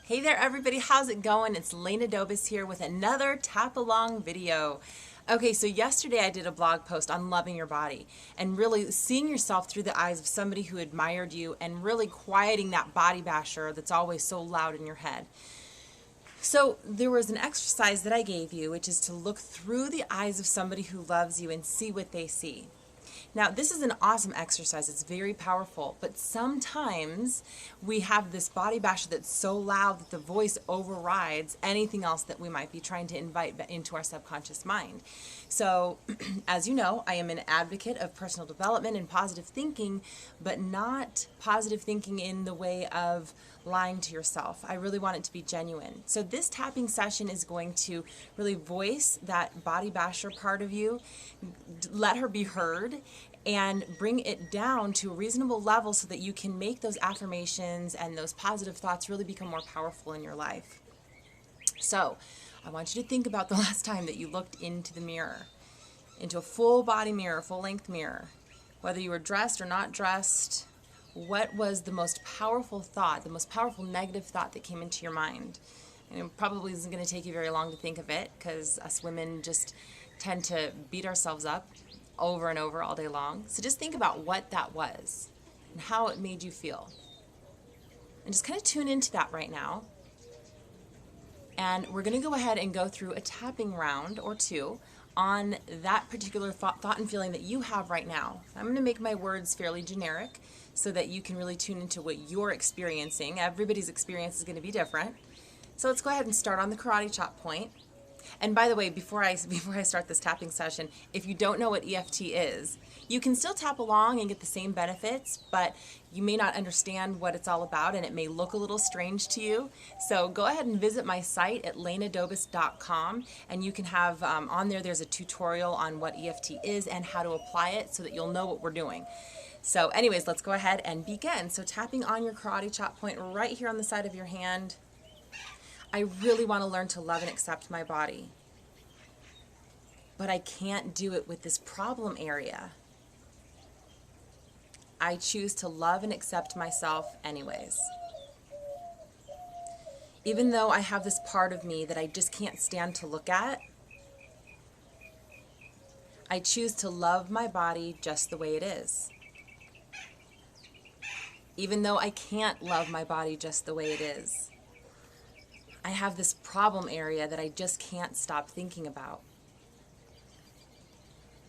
Hey there everybody, how's it going? It's Lena Dobis here with another tap along video. Okay, so yesterday I did a blog post on loving your body and really seeing yourself through the eyes of somebody who admired you and really quieting that body basher that's always so loud in your head. So there was an exercise that I gave you, which is to look through the eyes of somebody who loves you and see what they see. Now, this is an awesome exercise. It's very powerful, but sometimes we have this body basher that's so loud that the voice overrides anything else that we might be trying to invite into our subconscious mind. So, as you know, I am an advocate of personal development and positive thinking, but not positive thinking in the way of lying to yourself. I really want it to be genuine. So this tapping session is going to really voice that body basher part of you, let her be heard, and bring it down to a reasonable level so that you can make those affirmations and those positive thoughts really become more powerful in your life. So I want you to think about the last time that you looked into the mirror, into a full body mirror, full length mirror, whether you were dressed or not dressed. What was the most powerful thought, the most powerful negative thought that came into your mind? And it probably isn't going to take you very long to think of it, because us women just tend to beat ourselves up over and over all day long. So just think about what that was and how it made you feel. And just kind of tune into that right now. And we're going to go ahead and go through a tapping round or two on that particular thought and feeling that you have right now. I'm going to make my words fairly generic so that you can really tune into what you're experiencing. Everybody's experience is going to be different. So let's go ahead and start on the karate chop point. And by the way, before I start this tapping session, if you don't know what EFT is, you can still tap along and get the same benefits, but you may not understand what it's all about and it may look a little strange to you. So go ahead and visit my site at lenadobis.com, and you can have on there's a tutorial on what EFT is and how to apply it so that you'll know what we're doing. So anyways, let's go ahead and begin. So tapping on your karate chop point right here on the side of your hand. I really want to learn to love and accept my body, but I can't do it with this problem area. I choose to love and accept myself anyways. Even though I have this part of me that I just can't stand to look at, I choose to love my body just the way it is. Even though I can't love my body just the way it is, I have this problem area that I just can't stop thinking about.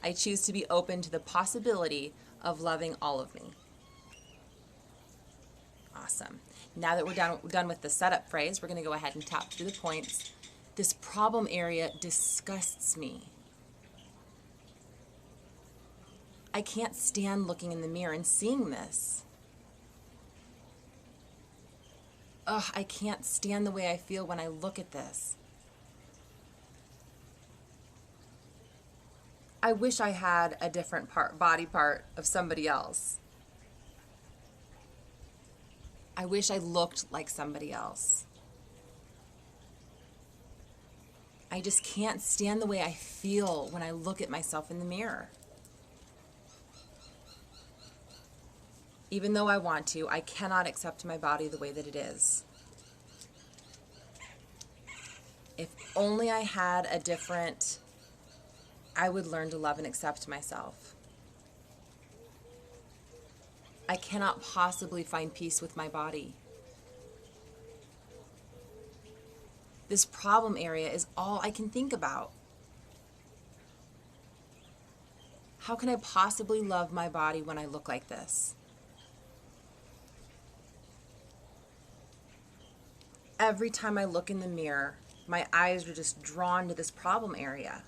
I choose to be open to the possibility of loving all of me. Awesome. Now that we're done with the setup phrase, we're going to go ahead and tap through the points. This problem area disgusts me. I can't stand looking in the mirror and seeing this. Ugh, I can't stand the way I feel when I look at this. I wish I had a different body part of somebody else. I wish I looked like somebody else. I just can't stand the way I feel when I look at myself in the mirror. Even though I want to, I cannot accept my body the way that it is. If only I had a different, I would learn to love and accept myself. I cannot possibly find peace with my body. This problem area is all I can think about. How can I possibly love my body when I look like this? Every time I look in the mirror, my eyes are just drawn to this problem area.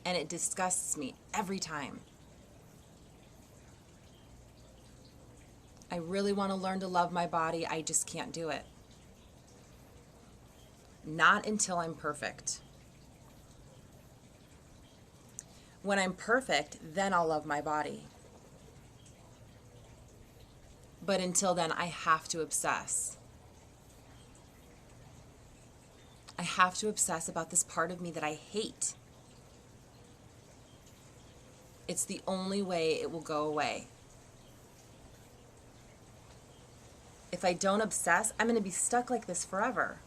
And it disgusts me every time. I really want to learn to love my body. I just can't do it. Not until I'm perfect. When I'm perfect, then I'll love my body. But until then, I have to obsess. I have to obsess about this part of me that I hate. It's the only way it will go away. If I don't obsess, I'm going to be stuck like this forever.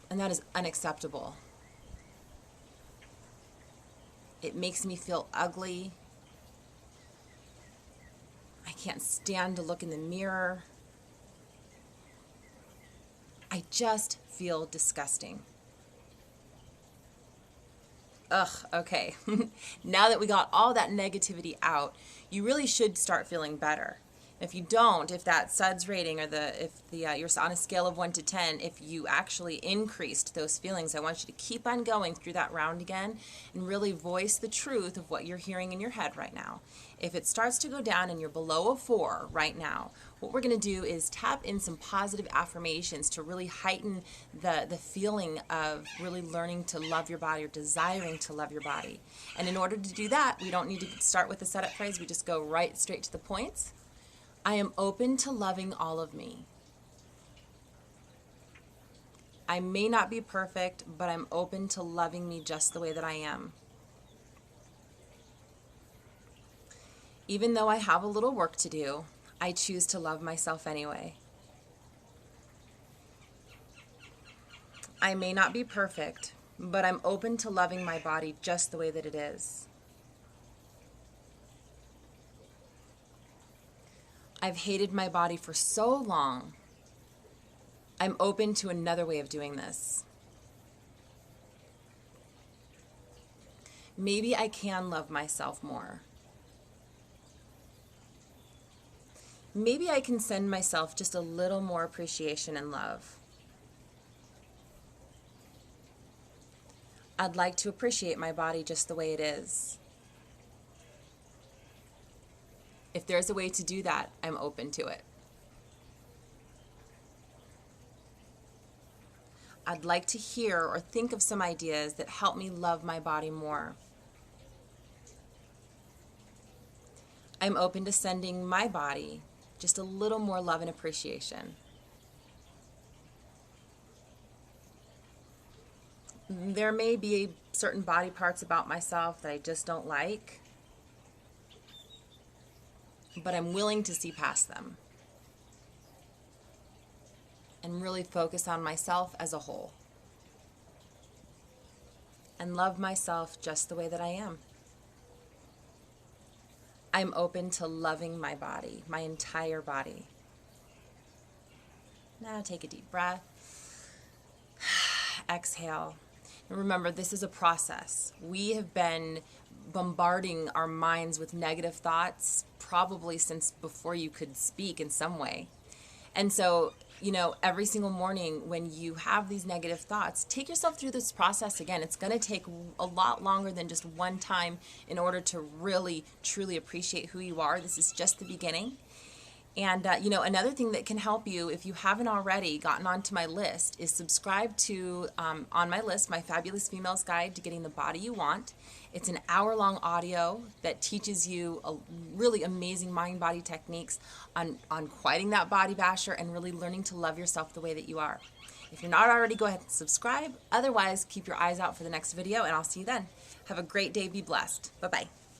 And that is unacceptable. It makes me feel ugly. I can't stand to look in the mirror. I just feel disgusting. Ugh, okay. Now that we got all that negativity out, you really should start feeling better. If you don't, if that SUDS rating or you're on a scale of 1 to 10, if you actually increased those feelings, I want you to keep on going through that round again and really voice the truth of what you're hearing in your head right now. If it starts to go down and you're below a 4 right now, what we're going to do is tap in some positive affirmations to really heighten the feeling of really learning to love your body or desiring to love your body. And in order to do that, we don't need to start with the setup phrase. We just go right straight to the points. I am open to loving all of me. I may not be perfect, but I'm open to loving me just the way that I am. Even though I have a little work to do, I choose to love myself anyway. I may not be perfect, but I'm open to loving my body just the way that it is. I've hated my body for so long. I'm open to another way of doing this. Maybe I can love myself more. Maybe I can send myself just a little more appreciation and love. I'd like to appreciate my body just the way it is. If there's a way to do that, I'm open to it. I'd like to hear or think of some ideas that help me love my body more. I'm open to sending my body just a little more love and appreciation. There may be certain body parts about myself that I just don't like, but I'm willing to see past them and really focus on myself as a whole and love myself just the way that I am. I'm open to loving my body, my entire body. Now take a deep breath. Exhale. And remember, this is a process. We have been bombarding our minds with negative thoughts probably since before you could speak in some way. And so, every single morning when you have these negative thoughts, take yourself through this process again. It's going to take a lot longer than just one time in order to really, truly appreciate who you are. This is just the beginning. And, another thing that can help you, if you haven't already gotten onto my list, is subscribe to, on my list, My Fabulous Females Guide to Getting the Body You Want. It's an hour-long audio that teaches you really amazing mind-body techniques on quieting that body basher and really learning to love yourself the way that you are. If you're not already, go ahead and subscribe. Otherwise, keep your eyes out for the next video, and I'll see you then. Have a great day. Be blessed. Bye-bye.